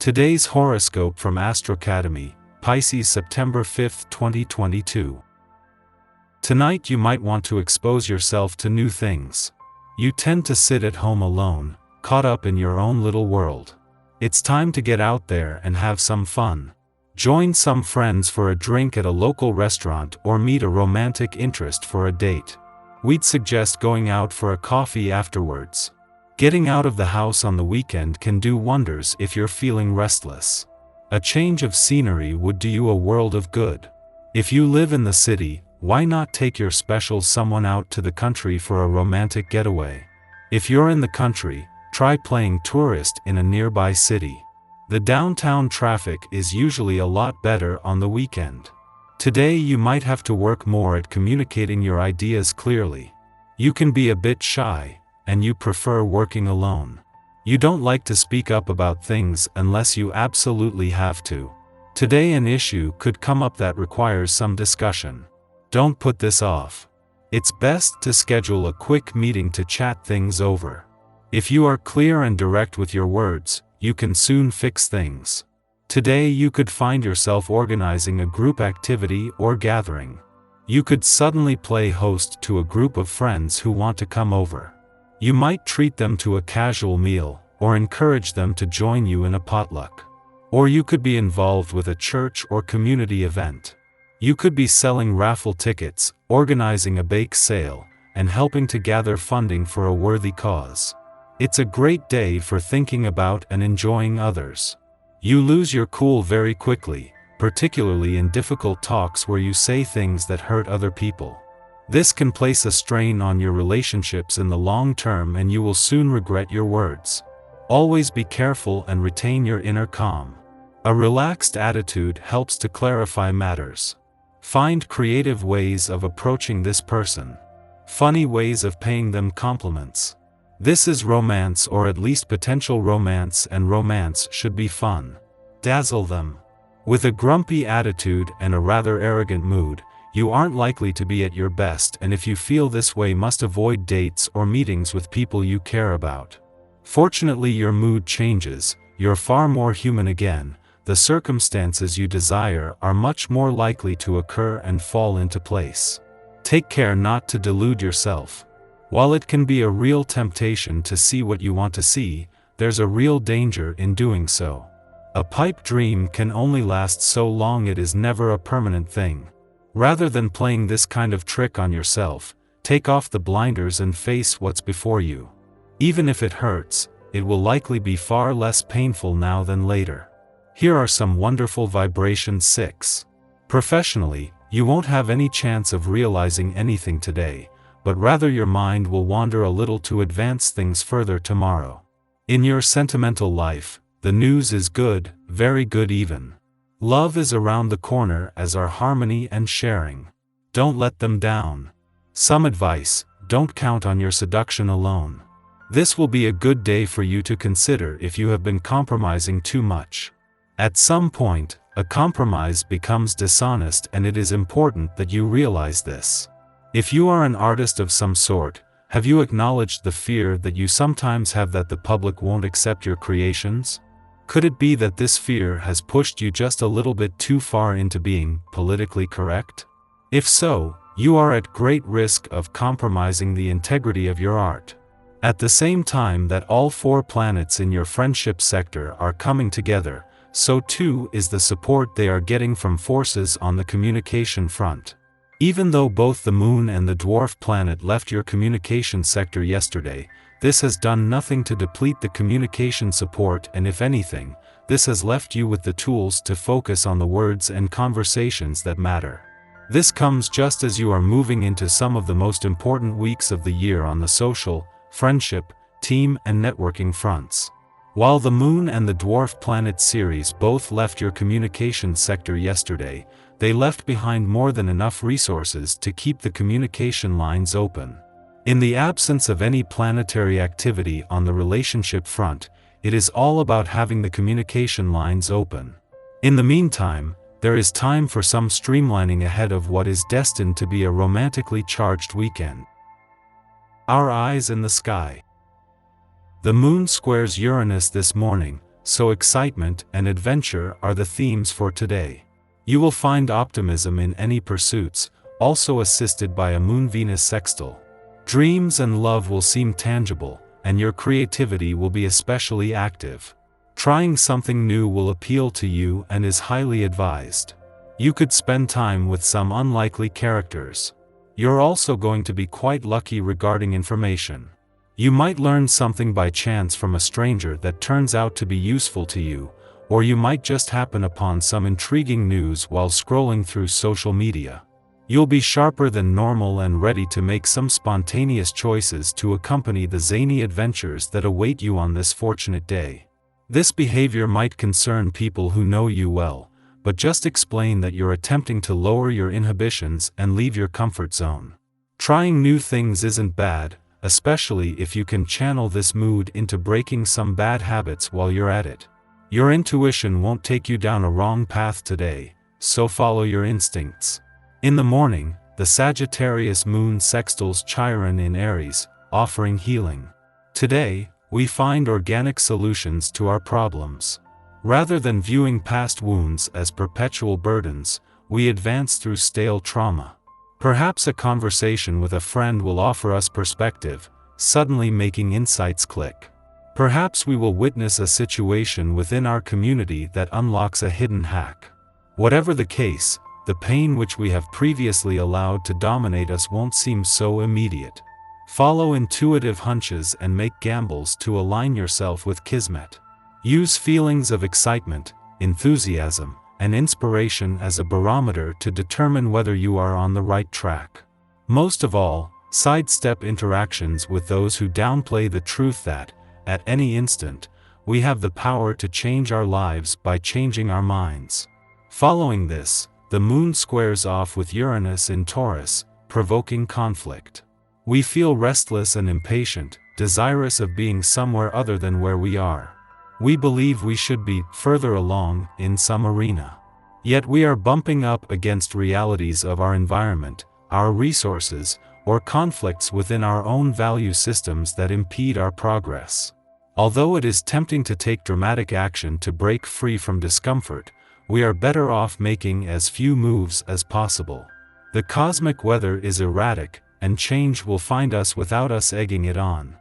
Today's horoscope from Astrocademy, Pisces September 5, 2022. Tonight you might want to expose yourself to new things. You tend to sit at home alone, caught up in your own little world. It's time to get out there and have some fun. Join some friends for a drink at a local restaurant or meet a romantic interest for a date. We'd suggest going out for a coffee afterwards. Getting out of the house on the weekend can do wonders if you're feeling restless. A change of scenery would do you a world of good. If you live in the city, why not take your special someone out to the country for a romantic getaway? If you're in the country, try playing tourist in a nearby city. The downtown traffic is usually a lot better on the weekend. Today you might have to work more at communicating your ideas clearly. You can be a bit shy, and you prefer working alone. You don't like to speak up about things unless you absolutely have to. Today an issue could come up that requires some discussion. Don't put this off. It's best to schedule a quick meeting to chat things over. If you are clear and direct with your words, you can soon fix things. Today you could find yourself organizing a group activity or gathering. You could suddenly play host to a group of friends who want to come over. You might treat them to a casual meal, or encourage them to join you in a potluck. Or you could be involved with a church or community event. You could be selling raffle tickets, organizing a bake sale, and helping to gather funding for a worthy cause. It's a great day for thinking about and enjoying others. You lose your cool very quickly, particularly in difficult talks where you say things that hurt other people. This can place a strain on your relationships in the long term and you will soon regret your words. Always be careful and retain your inner calm. A relaxed attitude helps to clarify matters. Find creative ways of approaching this person. Funny ways of paying them compliments. This is romance, or at least potential romance, and romance should be fun. Dazzle them. With a grumpy attitude and a rather arrogant mood, you aren't likely to be at your best, and if you feel this way, must avoid dates or meetings with people you care about. Fortunately, your mood changes, you're far more human again, the circumstances you desire are much more likely to occur and fall into place. Take care not to delude yourself. While it can be a real temptation to see what you want to see, there's a real danger in doing so. A pipe dream can only last so long, it is never a permanent thing. Rather than playing this kind of trick on yourself, take off the blinders and face what's before you. Even if it hurts, it will likely be far less painful now than later. Here are some wonderful vibrations. 6. Professionally, you won't have any chance of realizing anything today, but rather your mind will wander a little to advance things further tomorrow. In your sentimental life, the news is good, very good even. Love is around the corner, as are harmony and sharing. Don't let them down. Some advice: don't count on your seduction alone. This will be a good day for you to consider if you have been compromising too much. At some point, a compromise becomes dishonest, and it is important that you realize this. If you are an artist of some sort, have you acknowledged the fear that you sometimes have that the public won't accept your creations? Could it be that this fear has pushed you just a little bit too far into being politically correct? If so, you are at great risk of compromising the integrity of your art. At the same time that all 4 planets in your friendship sector are coming together, so too is the support they are getting from forces on the communication front. Even though both the Moon and the dwarf planet left your communication sector yesterday, this has done nothing to deplete the communication support, and if anything, this has left you with the tools to focus on the words and conversations that matter. This comes just as you are moving into some of the most important weeks of the year on the social, friendship, team and networking fronts. While the Moon and the dwarf planet series both left your communication sector yesterday, they left behind more than enough resources to keep the communication lines open. In the absence of any planetary activity on the relationship front, it is all about having the communication lines open. In the meantime, there is time for some streamlining ahead of what is destined to be a romantically charged weekend. Our eyes in the sky. The Moon squares Uranus this morning, so excitement and adventure are the themes for today. You will find optimism in any pursuits, also assisted by a Moon-Venus sextile. Dreams and love will seem tangible, and your creativity will be especially active. Trying something new will appeal to you and is highly advised. You could spend time with some unlikely characters. You're also going to be quite lucky regarding information. You might learn something by chance from a stranger that turns out to be useful to you, or you might just happen upon some intriguing news while scrolling through social media. You'll be sharper than normal and ready to make some spontaneous choices to accompany the zany adventures that await you on this fortunate day. This behavior might concern people who know you well, but just explain that you're attempting to lower your inhibitions and leave your comfort zone. Trying new things isn't bad, especially if you can channel this mood into breaking some bad habits while you're at it. Your intuition won't take you down a wrong path today, so follow your instincts. In the morning, the Sagittarius moon sextiles Chiron in Aries, offering healing. Today, we find organic solutions to our problems. Rather than viewing past wounds as perpetual burdens, we advance through stale trauma. Perhaps a conversation with a friend will offer us perspective, suddenly making insights click. Perhaps we will witness a situation within our community that unlocks a hidden hack. Whatever the case, the pain which we have previously allowed to dominate us won't seem so immediate. Follow intuitive hunches and make gambles to align yourself with Kismet. Use feelings of excitement, enthusiasm, and inspiration as a barometer to determine whether you are on the right track. Most of all, sidestep interactions with those who downplay the truth that, at any instant, we have the power to change our lives by changing our minds. Following this, the moon squares off with Uranus in Taurus, provoking conflict. We feel restless and impatient, desirous of being somewhere other than where we are. We believe we should be further along in some arena. Yet we are bumping up against realities of our environment, our resources, or conflicts within our own value systems that impede our progress. Although it is tempting to take dramatic action to break free from discomfort, we are better off making as few moves as possible. The cosmic weather is erratic, and change will find us without us egging it on.